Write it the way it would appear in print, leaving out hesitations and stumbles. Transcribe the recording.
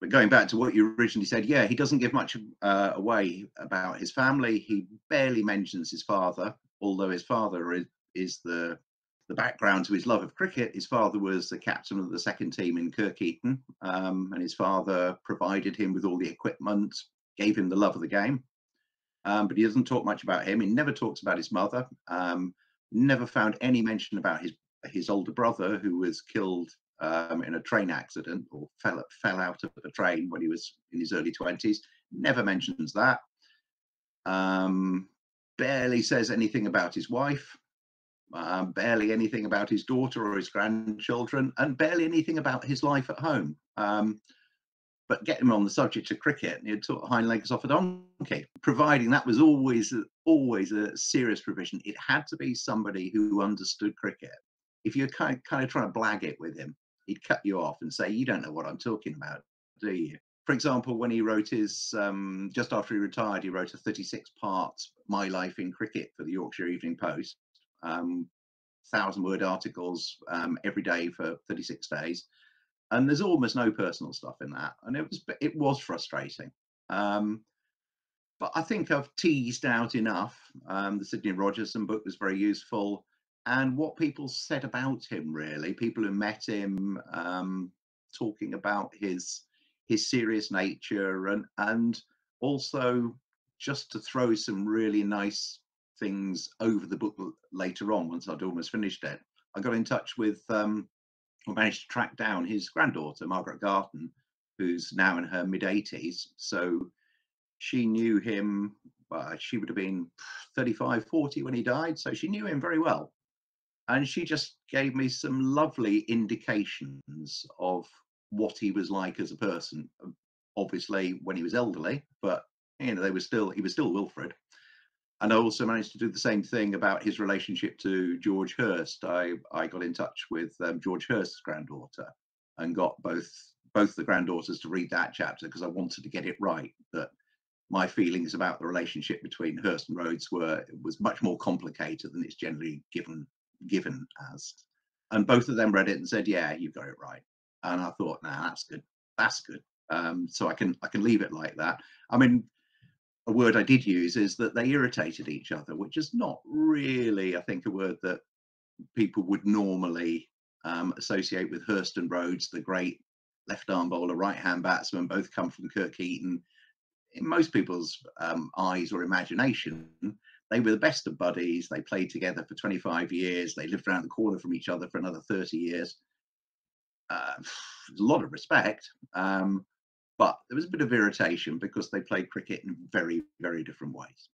But going back to what you originally said, yeah, he doesn't give much away about his family. He barely mentions his father, although his father is the background to his love of cricket. His father was the captain of the second team in Kirkeaton, and his father provided him with all the equipment, gave him the love of the game. But he doesn't talk much about him. He never talks about his mother. Never found any mention about his older brother, who was killed in a train accident, or fell out of a train when he was in his early 20s. Never mentions that. Barely says anything about his wife. Barely anything about his daughter or his grandchildren, and barely anything about his life at home. But get him on the subject of cricket, and he'd talk hind legs off a donkey, providing that was always a serious provision. It had to be somebody who understood cricket. If you're kind of trying to blag it with him, he'd cut you off and say, "You don't know what I'm talking about, do you?" For example, when he wrote his, just after he retired, he wrote a 36-part My Life in Cricket for the Yorkshire Evening Post, 1,000-word articles every day for 36 days. And there's almost no personal stuff in that, and it was frustrating. But I think I've teased out enough. The Sidney Rogerson book was very useful, and what people said about him, really, people who met him, talking about his serious nature, and also just to throw some really nice things over the book later on, once I'd almost finished it. I got in touch with I managed to track down his granddaughter, Margaret Garton, who's now in her mid-80s. So she knew him, she would have been 35, 40 when he died. So she knew him very well. And she just gave me some lovely indications of what he was like as a person. Obviously, when he was elderly, but he was still Wilfred. And I also managed to do the same thing about his relationship to George Hurst. I got in touch with George Hurst's granddaughter and got both the granddaughters to read that chapter, because I wanted to get it right, that my feelings about the relationship between Hurst and Rhodes was much more complicated than it's generally given as. And both of them read it and said, "Yeah, you got it right." And I thought, "Nah, that's good. That's good." So I can leave it like that. I mean, a word I did use is that they irritated each other, which is not really, I think, a word that people would normally associate with Hurst and Rhodes, the great left-arm bowler, right-hand batsman, both come from Kirkeaton. In most people's eyes or imagination, they were the best of buddies. They played together for 25 years. They lived around the corner from each other for another 30 years. There's a lot of respect. But there was a bit of irritation because they played cricket in very, very different ways.